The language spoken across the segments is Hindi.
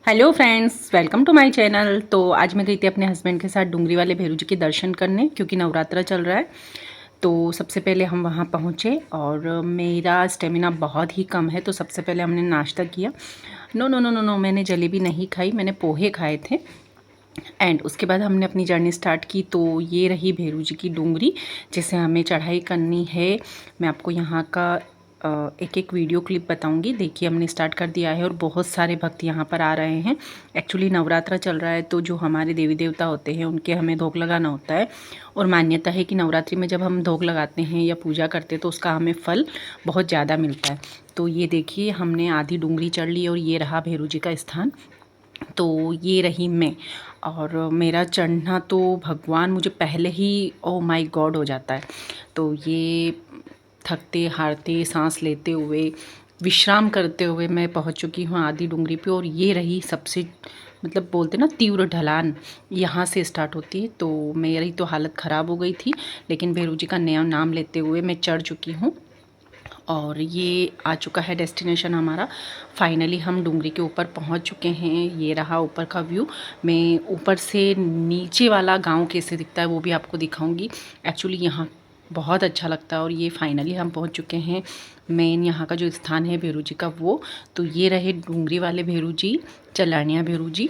Hello friends, welcome to my channel. तो आज मैं गई थी अपने हस्बैंड के साथ डुंगरी वाले भैरू जी के दर्शन करने, क्योंकि नवरात्रा चल रहा है। तो सबसे पहले हम वहाँ पहुँचे और मेरा स्टेमिना बहुत ही कम है, तो सबसे पहले हमने नाश्ता किया। No no no no no, मैंने जलेबी नहीं खाई, मैंने पोहे खाए थे। एंड उसके बाद हमने अपनी जर्नी स्टार्ट की। तो ये रही भैरू जी की डुंगरी जिसे हमें चढ़ाई करनी है। मैं आपको यहाँ का एक एक वीडियो क्लिप बताऊंगी। देखिए, हमने स्टार्ट कर दिया है और बहुत सारे भक्त यहाँ पर आ रहे हैं। एक्चुअली नवरात्रा चल रहा है, तो जो हमारे देवी देवता होते हैं उनके हमें धोख लगाना होता है। और मान्यता है कि नवरात्रि में जब हम धोख लगाते हैं या पूजा करते हैं तो उसका हमें फल बहुत ज़्यादा मिलता है। तो ये देखिए, हमने आधी डुंगरी चढ़ ली और ये रहा भैरू जी का स्थान। तो ये रही मैं, और मेरा चढ़ना तो भगवान मुझे पहले ही ओ माय गॉड हो जाता है। तो ये थकते हारते सांस लेते हुए विश्राम करते हुए मैं पहुंच चुकी हूँ आधी डुंगरी पे। और ये रही सबसे मतलब बोलते ना तीव्र ढलान, यहाँ से स्टार्ट होती है। तो मेरी तो हालत ख़राब हो गई थी, लेकिन भैरू जी का नया नाम लेते हुए मैं चढ़ चुकी हूँ। और ये आ चुका है डेस्टिनेशन हमारा। फाइनली हम डुंगरी के ऊपर पहुंच चुके हैं। ये रहा ऊपर का व्यू। मैं ऊपर से नीचे वाला गांव कैसे दिखता है वो भी आपको दिखाऊंगी। एक्चुअली यहाँ बहुत अच्छा लगता है। और ये फाइनली हम पहुंच चुके हैं मेन यहाँ का जो स्थान है भैरू जी का वो। तो ये रहे डुंगरी वाले भैरू जी, चलानिया भैरू जी।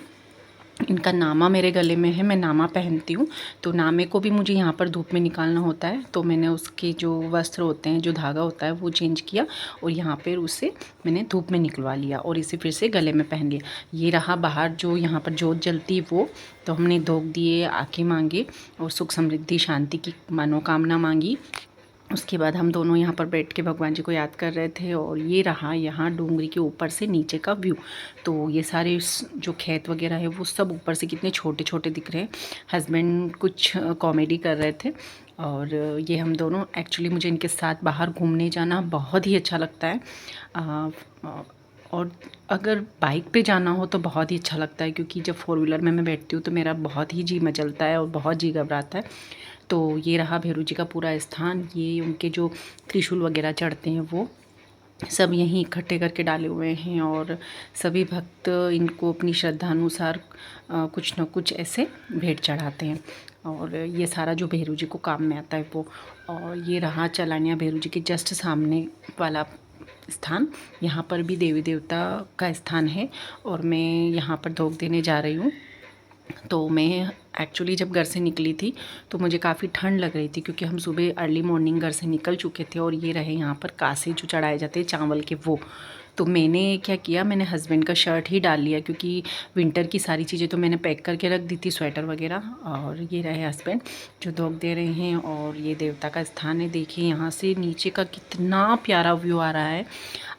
इनका नामा मेरे गले में है, मैं नामा पहनती हूँ। तो नामे को भी मुझे यहाँ पर धूप में निकालना होता है, तो मैंने उसके जो वस्त्र होते हैं, जो धागा होता है वो चेंज किया और यहाँ पर उसे मैंने धूप में निकलवा लिया और इसे फिर से गले में पहन लिया। ये रहा बाहर जो यहाँ पर जोत जलती है वो। तो हमने धूप दिए, आँखें मांगे और सुख समृद्धि शांति की मनोकामना मांगी। उसके बाद हम दोनों यहाँ पर बैठ के भगवान जी को याद कर रहे थे। और ये रहा यहाँ डूंगरी के ऊपर से नीचे का व्यू। तो ये सारे जो खेत वगैरह है वो सब ऊपर से कितने छोटे छोटे दिख रहे हैं। हस्बैंड कुछ कॉमेडी कर रहे थे और ये हम दोनों, एक्चुअली मुझे इनके साथ बाहर घूमने जाना बहुत ही अच्छा लगता है। और अगर बाइक पे जाना हो तो बहुत ही अच्छा लगता है, क्योंकि जब फोर व्हीलर में मैं बैठती हूँ तो मेरा बहुत ही जी मचलता है और बहुत जी घबराता है। तो ये रहा भैरू जी का पूरा स्थान। ये उनके जो त्रिशूल वगैरह चढ़ते हैं वो सब यहीं इकट्ठे करके डाले हुए हैं। और सभी भक्त इनको अपनी श्रद्धा अनुसार कुछ न कुछ ऐसे भेंट चढ़ाते हैं। और ये सारा जो भैरू जी को काम में आता है वो। और ये रहा चलानिया भैरू जी के जस्ट सामने वाला स्थान। यहाँ पर भी देवी देवता का स्थान है और मैं यहाँ पर धोख देने जा रही हूँ। तो मैं एक्चुअली जब घर से निकली थी तो मुझे काफ़ी ठंड लग रही थी, क्योंकि हम सुबह अर्ली मॉर्निंग घर से निकल चुके थे। और ये रहे यहाँ पर कासे जो चढ़ाए जाते हैं चावल के वो। तो मैंने क्या किया, मैंने हस्बैंड का शर्ट ही डाल लिया, क्योंकि विंटर की सारी चीज़ें तो मैंने पैक करके रख दी थी, स्वेटर वगैरह। और ये रहे हस्बैंड जो धोख दे रहे हैं। और ये देवता का स्थान है। देखिए यहाँ से नीचे का कितना प्यारा व्यू आ रहा है।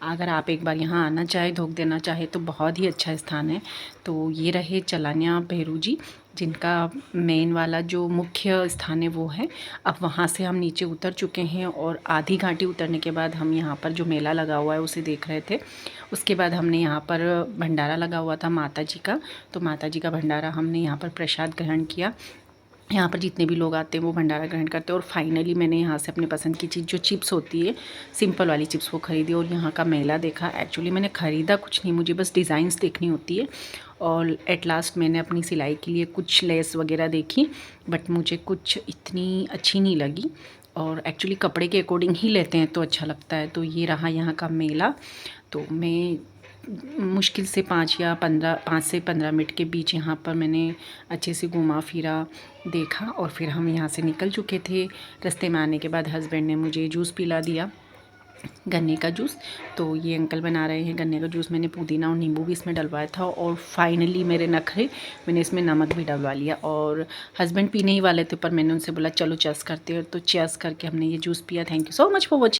अगर आप एक बार यहाँ आना चाहे, धोख देना चाहे, तो बहुत ही अच्छा स्थान है। तो ये रहे चलानिया भैरू जी, जिनका मेन वाला जो मुख्य स्थान है वो है। अब वहाँ से हम नीचे उतर चुके हैं और आधी घाटी उतरने के बाद हम यहाँ पर जो मेला लगा हुआ है उसे देख रहे थे। उसके बाद हमने यहाँ पर भंडारा लगा हुआ था माता जी का, तो माता जी का भंडारा हमने यहाँ पर प्रसाद ग्रहण किया। यहाँ पर जितने भी लोग आते हैं वो भंडारा ग्रहण करते हैं। और फाइनली मैंने यहाँ से अपनी पसंद की चीज़ जो चिप्स होती है, सिंपल वाली चिप्स, वो ख़रीदी और यहाँ का मेला देखा। एक्चुअली मैंने ख़रीदा कुछ नहीं, मुझे बस डिज़ाइंस देखनी होती है। और एट लास्ट मैंने अपनी सिलाई के लिए कुछ लेस वगैरह देखी, बट मुझे कुछ इतनी अच्छी नहीं लगी। और एक्चुअली कपड़े के अकॉर्डिंग ही लेते हैं तो अच्छा लगता है। तो ये रहा यहाँ का मेला। तो मैं मुश्किल से 5 से 15 मिनट के बीच यहाँ पर मैंने अच्छे से घूमा फिरा, देखा। और फिर हम यहाँ से निकल चुके थे। रास्ते में आने के बाद हस्बैंड ने मुझे जूस पिला दिया, गन्ने का जूस। तो ये अंकल बना रहे हैं गन्ने का जूस। मैंने पुदीना और नींबू भी इसमें डलवाया था। और फाइनली मेरे नखरे, मैंने इसमें नमक भी डलवा लिया। और हस्बैंड पीने ही वाले थे, पर मैंने उनसे बोला चलो चेस करते हैं, तो चेस करके हमने ये जूस पिया। Thank you so much for watching.